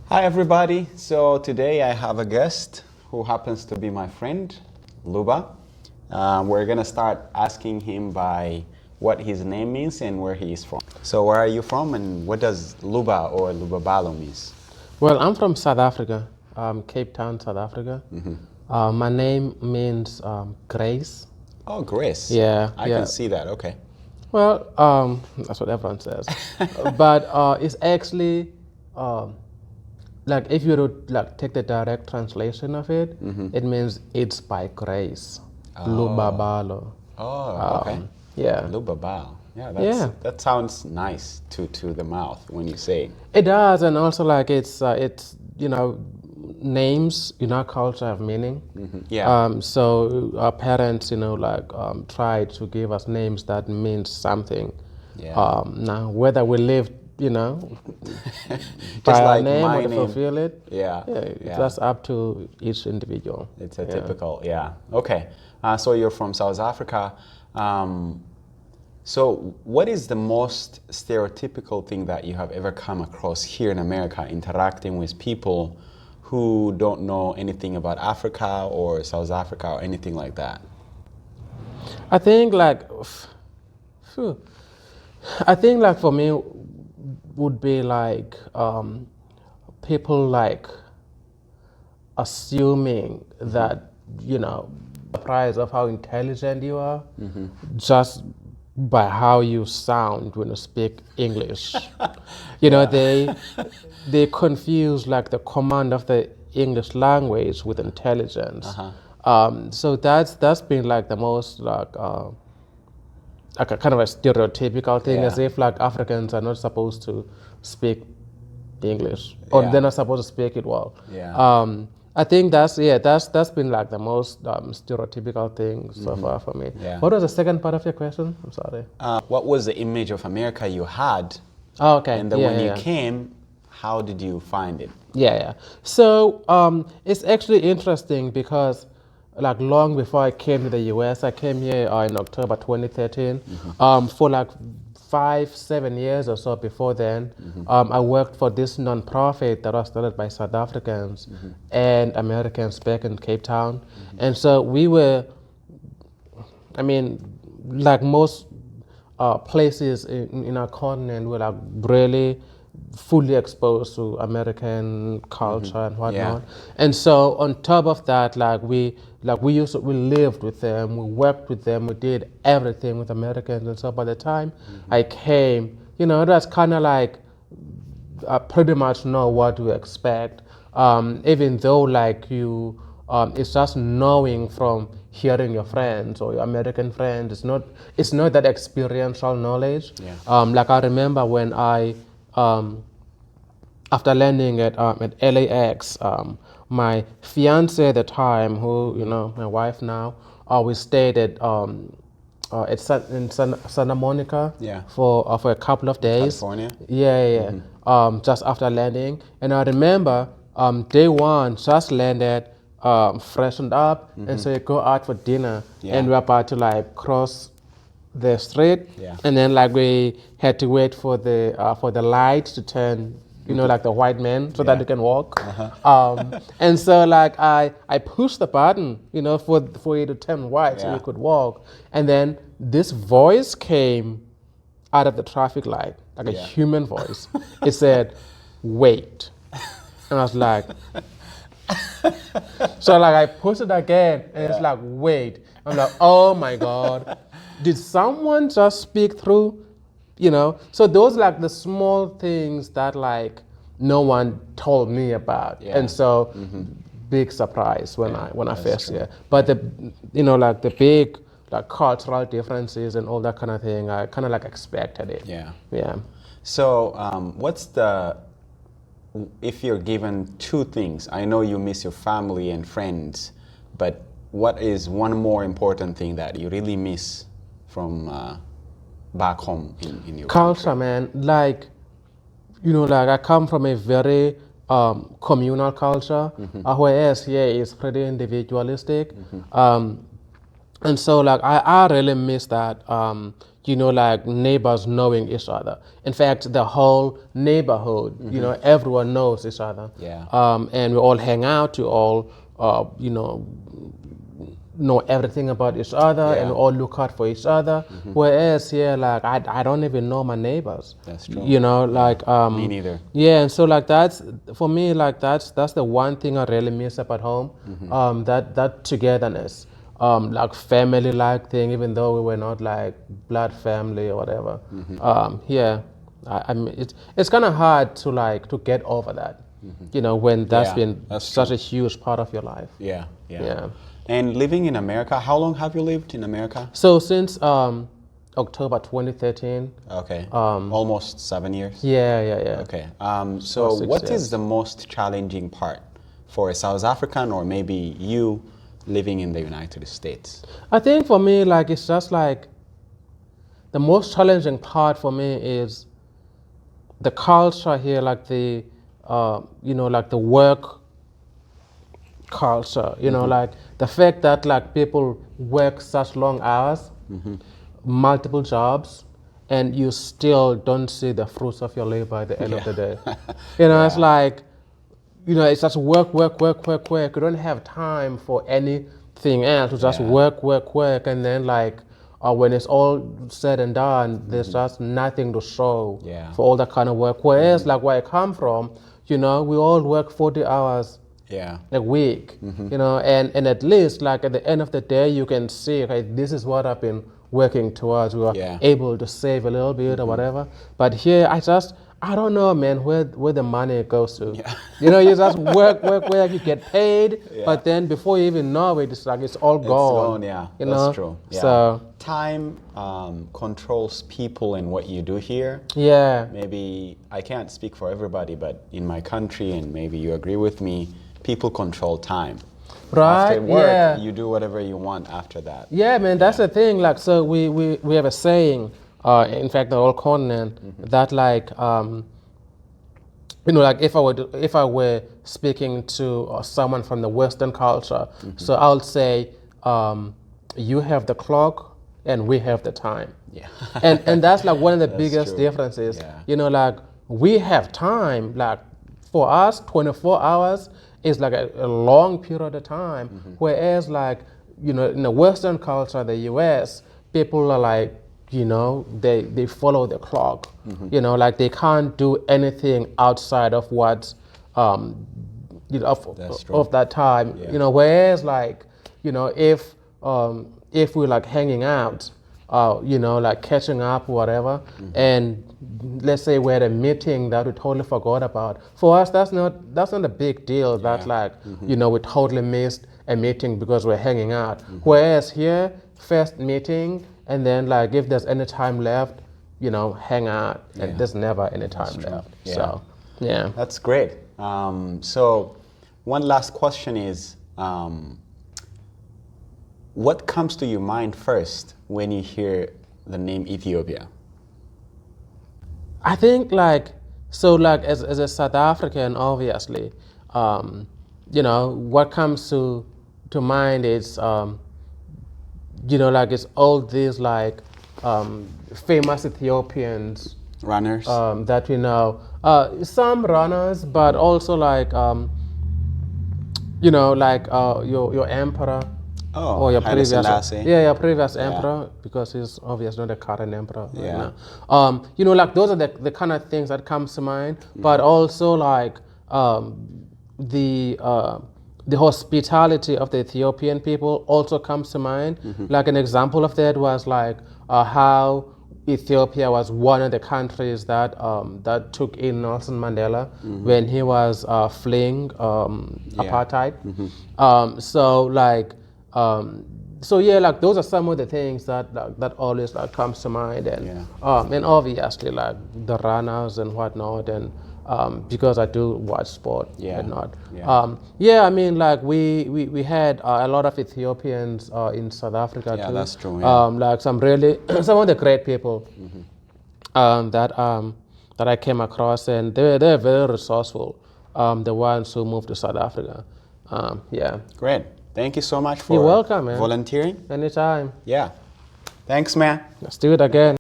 Hi, everybody. So today I have a guest who happens to be my friend, Luba. We're going to start asking him by what his name means and where he is from. So where are you from and what does Luba or Lubabalo means? Well, I'm from South Africa, Cape Town, South Africa. My name means grace. Oh, Grace. Yeah, I yeah. can see that. Okay. Well, that's what everyone says. But it's actually like if you would like take the direct translation of it, it means it's by grace. Lubabalo. Oh, okay. Yeah. Lubabalo. Yeah, Yeah. that sounds nice to the mouth when you say it. It does, and also like it's names in our culture have meaning. Yeah. So our parents, try to give us names that means something. Yeah. Now whether we live, Just by our like name my or to name. fulfill it, Yeah. that's up to each individual. It's a typical, yeah. Okay. So you're from South Africa. So what is the most stereotypical thing that you have ever come across here in America interacting with people who don't know anything about Africa or South Africa or anything like that? I think phew, I think like for me would be like people like assuming that the price of how intelligent you are just by how you sound when you speak English. They confuse like the command of the English language with intelligence. So that's been like the most like a kind of a stereotypical thing, as Yeah. if like Africans are not supposed to speak English or Yeah. they're not supposed to speak it well. Yeah. I think that's been like the most stereotypical thing so far for me. Yeah. What was the second part of your question? I'm sorry. What was the image of America you had? Oh, okay. And then yeah, when yeah, you came, how did you find it? yeah. So it's actually interesting because like long before I came to the US, I came here in October 2013. For like 5-7 years or so before then, I worked for this nonprofit that was started by South Africans and Americans back in Cape Town. And so we were, I mean, like most places in our continent, were like really fully exposed to American culture and whatnot. And so on top of that, we lived with them, we worked with them, we did everything with Americans. And so by the time I came, it was kind of like I pretty much know what to expect. Even though like it's just knowing from hearing your friends or your American friends. It's not that experiential knowledge. Yeah. Like I remember when I after landing at LAX, my fiance at the time, who my wife now, we stayed at in Santa Monica Yeah. for a couple of days. California? Yeah. Just after landing, and I remember day one, just landed, freshened up, and so you go out for dinner, and we're about to like cross the street, and then like we had to wait for the light to turn, like the white man, so that you can walk. And so like I pushed the button, for you to turn white so you could walk, and then this voice came out of the traffic light, like a human voice. It said, "Wait," and I was like, so like I pushed it again, and it's like, "Wait." I'm like, "Oh my God, did someone just speak through?" So those like the small things that like no one told me about, and so big surprise when I first hear. But the like the big like cultural differences and all that kind of thing, I kind of like expected it. Yeah. So if you're given two things, I know you miss your family and friends, but what is one more important thing that you really miss from back home in your culture, country? man? Like, like I come from a very communal culture, whereas here is pretty individualistic. And so like I really miss that, like neighbors knowing each other. In fact, the whole neighborhood, everyone knows each other. Yeah. And we all hang out, we all, know everything about each other, and we all look out for each other. Whereas here, like, I don't even know my neighbors. That's true. Me neither. Yeah, and so like that's, for me, like that's the one thing I really miss about home. That togetherness. Like family-like thing, even though we were not like blood family or whatever. I mean, it's kind of hard to get over that, when that's been such a huge part of your life. Yeah. Yeah. And living in America, how long have you lived in America? So since October 2013. Okay. Almost 7 years. Yeah. Okay. So what is the most challenging part for a South African, or maybe you living in the United States? I think for me, like, it's just like the most challenging part for me is the culture here, like the like the work culture, like the fact that like people work such long hours, multiple jobs, and you still don't see the fruits of your labor at the end of the day. It's like, it's just work. You don't have time for anything else. You just work. And then like, when it's all said and done, there's just nothing to show for all that kind of work. Whereas like where I come from, we all work 40 hours a week, and at least like at the end of the day, you can see, okay, this is what I've been working towards. We are able to save a little bit or whatever. But here, I don't know, man, where the money goes to. You just work, you get paid, but then before you even know it, it's like it's all gone. It's gone, that's true. Yeah. So time controls people and what you do here. Yeah. Maybe, I can't speak for everybody, but in my country, and maybe you agree with me, people control time. Right. After work, you do whatever you want after that. Yeah, man, that's the thing. Like, so we have a saying, in fact, the whole continent, that like, like if I were speaking to someone from the Western culture, so I would say, you have the clock and we have the time. Yeah. and that's like one of the biggest differences. Like we have time, like for us, 24 hours is like a long period of time. Whereas like, in the Western culture, the US, people are like, they follow the clock. Like they can't do anything outside of what, of that time. Whereas like, if we're like hanging out, like catching up or whatever, and let's say we're at a meeting that we totally forgot about. For us, that's not a big deal. That like, we totally missed a meeting because we're hanging out. Whereas here, first meeting, and then like if there's any time left, hang out, and there's never any time left. So, yeah. That's great. So one last question is, what comes to your mind first when you hear the name Ethiopia? I think like, so like as a South African, obviously, what comes to mind is, like it's all these like famous Ethiopians. Runners? That we know. Some runners, but also like, like your emperor. Oh, or your Haile previous, Selassie. your previous emperor, because he's obviously not the current emperor. Right now. Like those are the kind of things that comes to mind. But also like the hospitality of the Ethiopian people also comes to mind. Like an example of that was like how Ethiopia was one of the countries that that took in Nelson Mandela when he was fleeing apartheid. Like those are some of the things that always like comes to mind, and obviously like the runners and whatnot, and because I do watch sport and not. I mean like we had a lot of Ethiopians in South Africa too. Yeah, that's true. Like some of the great people that I came across, and they're very resourceful. The ones who moved to South Africa. Great. Thank you so much for You're welcome, man. volunteering. Anytime. Yeah. Thanks, man. Let's do it again.